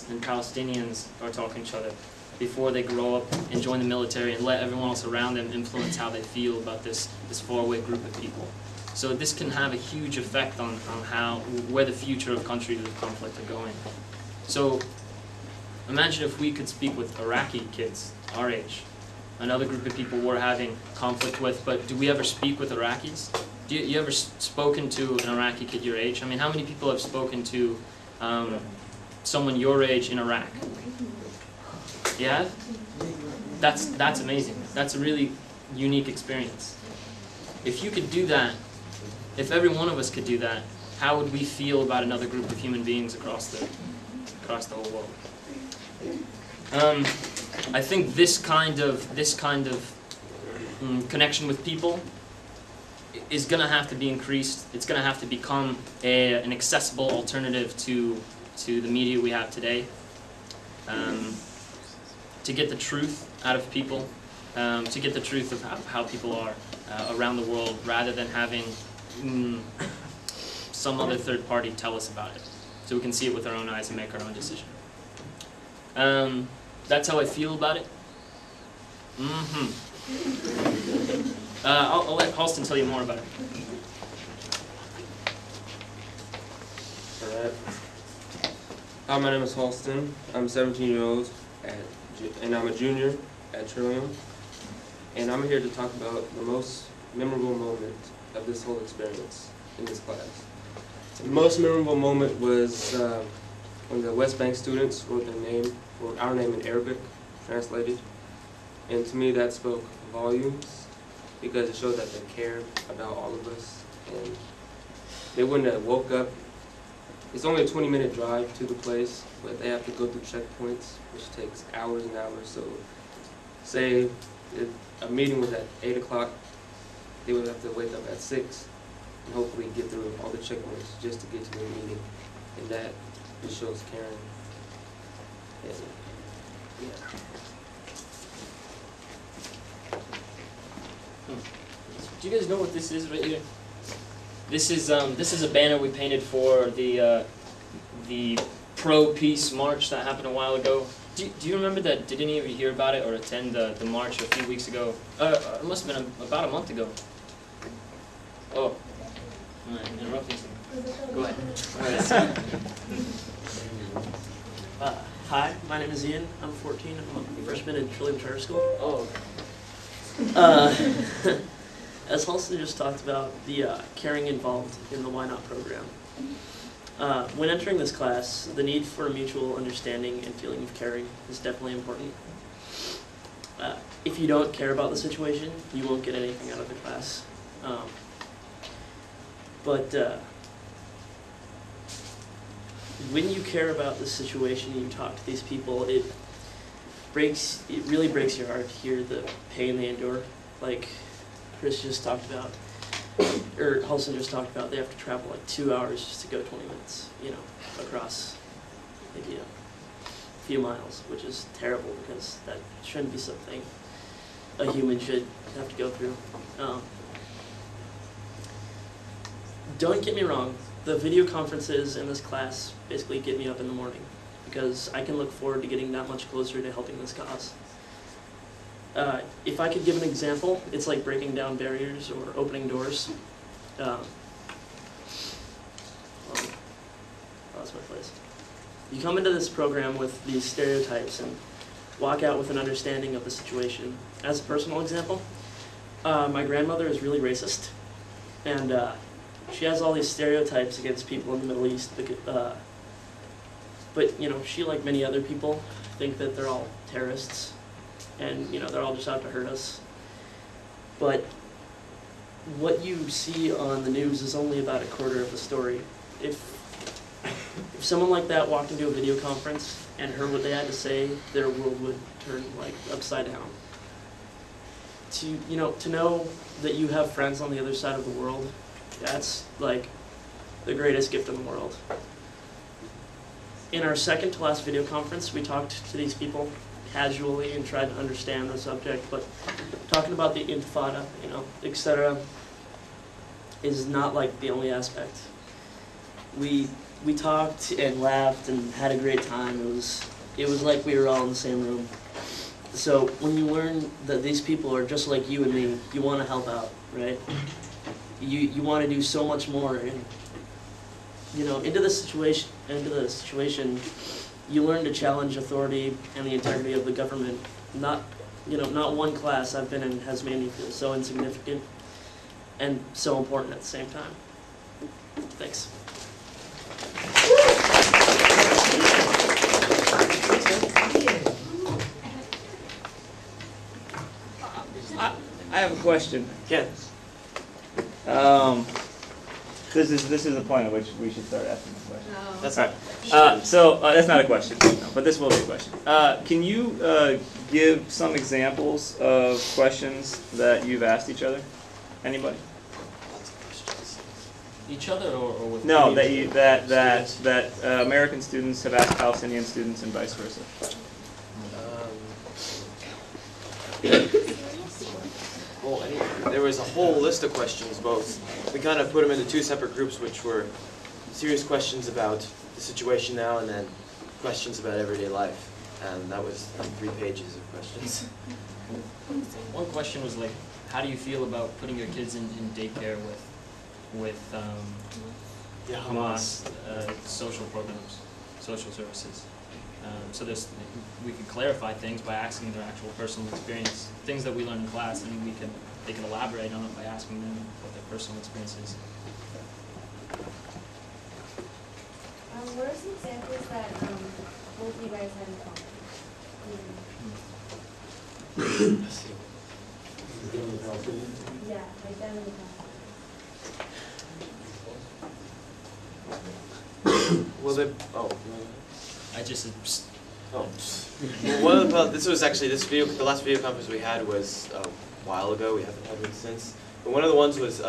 and Palestinians are talking to each other before they grow up and join the military and let everyone else around them influence how they feel about this faraway group of people. So this can have a huge effect on where the future of countries of conflict are going. So imagine if we could speak with Iraqi kids our age, another group of people we're having conflict with, but do we ever speak with Iraqis? Do you ever spoken to an Iraqi kid your age? I mean, how many people have spoken to someone your age in Iraq? Yeah? That's amazing. That's a really unique experience. If you could do that, if every one of us could do that, how would we feel about another group of human beings across the whole world? I think this kind of connection with people is going to have to be increased. It's going to have to become an accessible alternative to the media we have today. To get the truth out of people, to get the truth of how people are around the world, rather than having some other third party tell us about it, so we can see it with our own eyes and make our own decision. That's how I feel about it. I'll let Halston tell you more about it. Alright. Hi, my name is Halston. I'm 17 years old, and I'm a junior at Trillium. And I'm here to talk about the most memorable moment of this whole experience in this class. The most memorable moment was when the West Bank students wrote our name in Arabic, translated. And to me that spoke volumes, because it showed that they cared about all of us. And they wouldn't have woke up. It's only a 20-minute drive to the place, but they have to go through checkpoints, which takes hours and hours. So say a meeting was at 8 o'clock, they would have to wake up at 6 and hopefully get through all the checkpoints just to get to the meeting. And that just shows caring. And, yeah. Do you guys know what this is right here? This is a banner we painted for the pro-peace march that happened a while ago. Do you remember that? Did any of you hear about it or attend the march a few weeks ago? It must have been about a month ago. Oh, I'm interrupting something. Go ahead. Hi, my name is Ian. I'm 14. I'm a freshman in Trillium Charter School. Oh. As Halston just talked about, the caring involved in the Why Not program. When entering this class, the need for a mutual understanding and feeling of caring is definitely important. If you don't care about the situation, you won't get anything out of the class. But when you care about the situation and you talk to these people, it really breaks your heart to hear the pain they endure. Like Chris just talked about, or Halston just talked about, they have to travel like 2 hours just to go 20 minutes, across maybe a few miles, which is terrible because that shouldn't be something a human should have to go through. Don't get me wrong, the video conferences in this class basically get me up in the morning because I can look forward to getting that much closer to helping this cause. If I could give an example, it's like breaking down barriers or opening doors. Lost my place. You come into this program with these stereotypes and walk out with an understanding of the situation. As a personal example, my grandmother is really racist, and she has all these stereotypes against people in the Middle East. But she, like many other people, think that they're all terrorists. And they're all just out to hurt us. But what you see on the news is only about a quarter of the story. If someone like that walked into a video conference and heard what they had to say, their world would turn like upside down. To know that you have friends on the other side of the world, that's like the greatest gift in the world. In our second to last video conference, we talked to these people casually and tried to understand the subject, but talking about the Intifada, etc., is not like the only aspect. We we talked and laughed and had a great time. It was like we were all in the same room. So when you learn that these people are just like you and me, you want to help out, right? You want to do so much more, and you know, into the situation, you learn to challenge authority and the integrity of the government. Not one class I've been in has made me feel so insignificant and so important at the same time. Thanks. I have a question. Ken. This is the point at which we should start asking the question. That's All right. That's not a question, no, but this will be a question. Can you give some examples of questions that you've asked each other? Anybody? Each other or with No, previous that American students have asked Palestinian students and vice versa. Well, there was a whole list of questions, both. We kind of put them into two separate groups, which were serious questions about the situation now and then questions about everyday life. And that was like 3 pages of questions. One question was like, how do you feel about putting your kids in daycare with Hamas social programs, social services? So we can clarify things by asking their actual personal experience, things that we learn in class, and they can elaborate on it by asking them what their personal experience is. What are some examples that both of you guys had in common? Yeah, like them in the past. Well, I just said, psst. Oh. Well, this was actually the last video conference we had was a while ago. We haven't had one since. But one of the ones was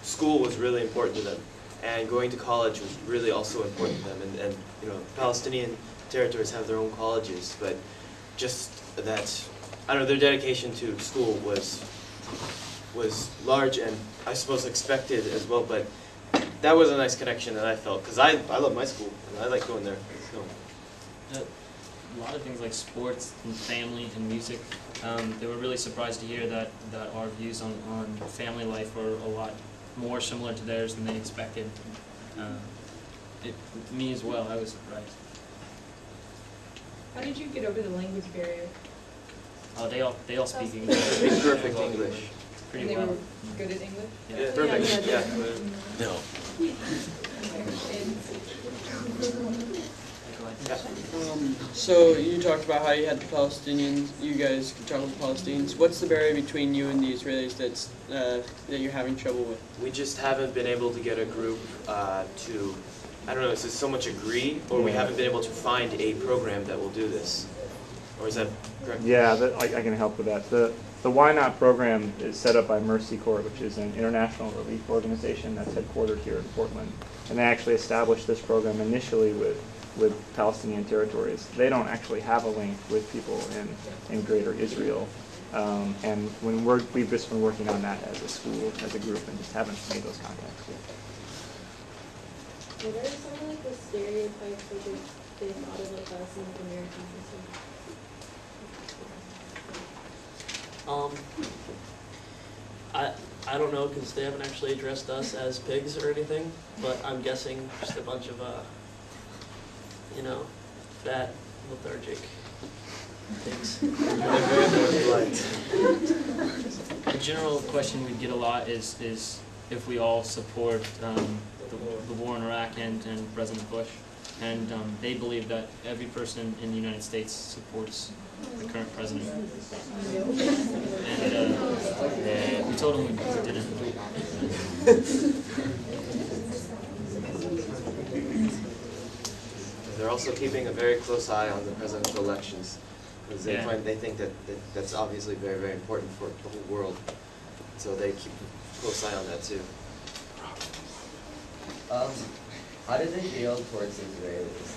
school was really important to them, and going to college was really also important to them. And you know, Palestinian Territories have their own colleges, but just that, I don't know, their dedication to school was large and I suppose expected as well. But that was a nice connection that I felt, because I love my school and I like going there. So. A lot of things like sports and family and music. They were really surprised to hear that our views on family life were a lot more similar to theirs than they expected. Me as well, I was surprised. How did you get over the language barrier? Oh, they all speak English. Speak perfect English. Pretty And they well. were good at English? Yeah. Perfect. Yeah. No. So you talked about how you had the Palestinians, you guys could talk with the Palestinians. What's the barrier between you and the Israelis that you're having trouble with? We just haven't been able to get a group to, I don't know, is it so much agree, or we haven't been able to find a program that will do this? Or is that correct? Yeah, I can help with that. The Why Not program is set up by Mercy Corps, which is an international relief organization that's headquartered here in Portland. And they actually established this program initially with Palestinian Territories. They don't actually have a link with people in Greater Israel. And we've just been working on that as a school, as a group, and just haven't made those contacts yet. What are some of like the stereotypes that they thought of like us and like Americans and stuff? I don't know, because they haven't actually addressed us as pigs or anything, but I'm guessing just a bunch of you know, fat, lethargic pigs. The general question we get a lot is if we all support the war in Iraq and President Bush. And they believe that every person in the United States supports the current president. And we told them we didn't. They're also keeping a very close eye on the presidential elections, because they Yeah. they think that that's obviously very, very important for the whole world. So they keep a close eye on that too. How did they feel towards the Israelis?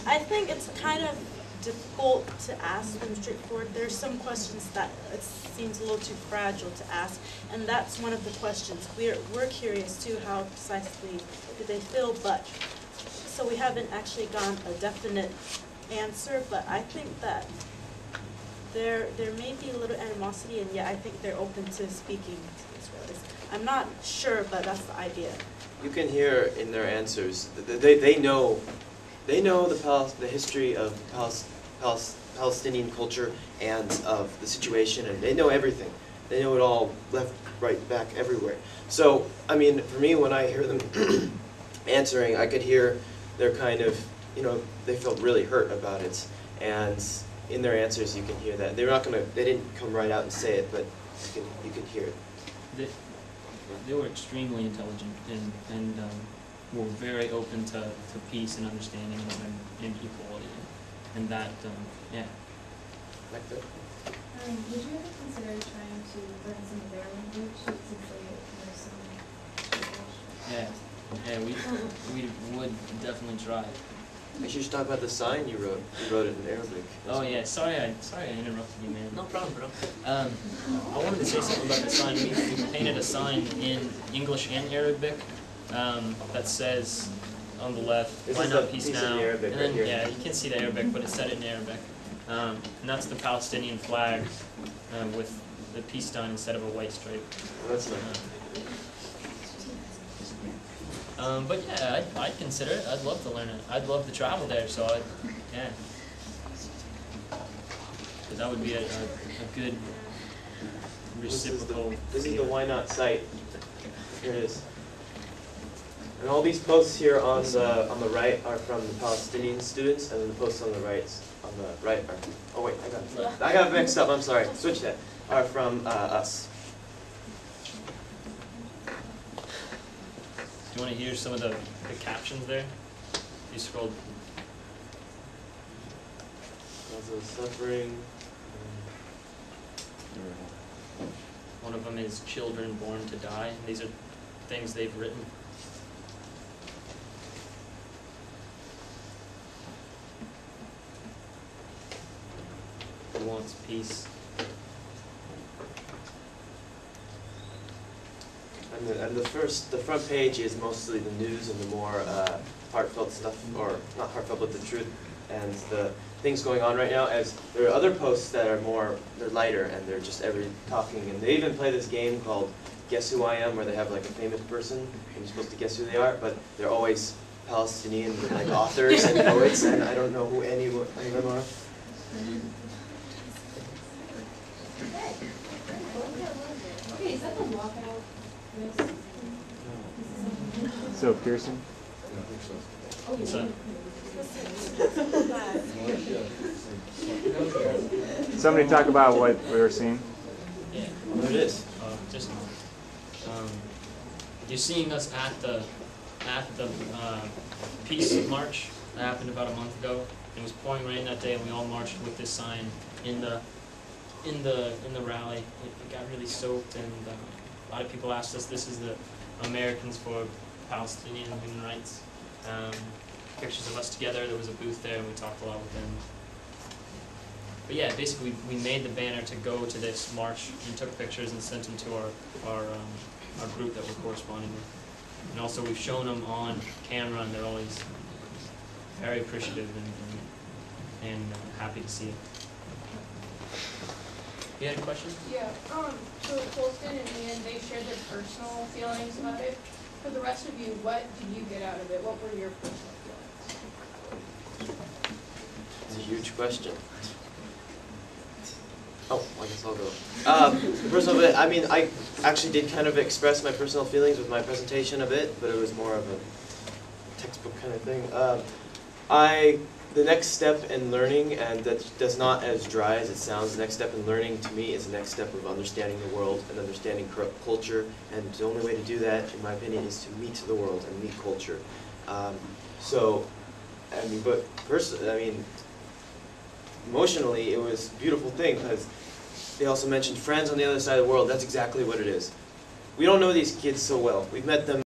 I think it's kind of difficult to ask them straightforward. There's some questions that it seems a little too fragile to ask, and that's one of the questions. We're curious too, how precisely do they feel, but so we haven't actually gotten a definite answer, but I think that there may be a little animosity, and yet I think they're open to speaking to Israelis. I'm not sure, but that's the idea. You can hear in their answers, they know the history of Palestinian culture and of the situation, and they know everything. They know it all, left, right, back, everywhere. So, I mean, for me, when I hear them answering, I could hear they're kind of, they felt really hurt about it. And in their answers, you can hear that. They didn't come right out and say it, but you can hear it. They were extremely intelligent and were very open to peace and understanding and equality, and that, yeah. Like that. Would you ever consider trying to learn some of their language since they know some English? Yeah, we would defininally try. Actually, you should talk about the sign you wrote. You wrote it in Arabic. Oh yeah, sorry I interrupted you, man. No problem, bro. I wanted to say something about the sign. We painted a sign in English and Arabic that says on the left, This "Why is not the peace piece in now?" Arabic And then, right here. yeah, you can see the Arabic, but it's said in Arabic. And that's the Palestinian flag with the peace sign instead of a white stripe. That's nice. But yeah, I'd consider it. I'd love to learn it. I'd love to travel there, so yeah. Because that would be a good reciprocal. This is the Why Not site. Here it is. And all these posts here on the right are from the Palestinian students, and then the posts on the right are, oh wait, I got mixed up. I'm sorry. Switch that. Are from us. Do you want to hear some of the captions there? You scrolled. Cause of suffering. One of them is children born to die. These are things they've written. Who wants peace? And the front page is mostly the news and the more heartfelt stuff, or not heartfelt, but the truth and the things going on right now. As there are other posts that are they're lighter and they're just talking. And they even play this game called Guess Who I Am, where they have like a famous person and you're supposed to guess who they are, but they're always Palestinian like authors and poets, and I don't know who any of them are. Okay, is that the walkout? So Pearson? So, Somebody talk about what we were seeing. yeah. There it is. Just you're seeing us at the peace march that happened about a month ago. It was pouring rain that day, and we all marched with this sign in the rally. It got really soaked, and a lot of people asked us. This is the Americans for Palestinian Human Rights. Pictures of us together. There was a booth there, and we talked a lot with them. But yeah, basically we made the banner to go to this march and took pictures and sent them to our group that we're corresponding with. And also we've shown them on camera, and they're always very appreciative and happy to see it. You had a question? Yeah, so Colston and Ian, they shared their personal feelings about it. For the rest of you, what did you get out of it? What were your personal feelings? It's a huge question. Oh, I guess I'll go. Personal bit, I mean, I actually did kind of express my personal feelings with my presentation a bit, but it was more of a textbook kind of thing. The next step in learning, and that's not as dry as it sounds, the next step in learning to me is the next step of understanding the world and understanding culture, and the only way to do that, in my opinion, is to meet the world and meet culture. Emotionally, it was a beautiful thing, because they also mentioned friends on the other side of the world. That's exactly what it is. We don't know these kids so well. We've met them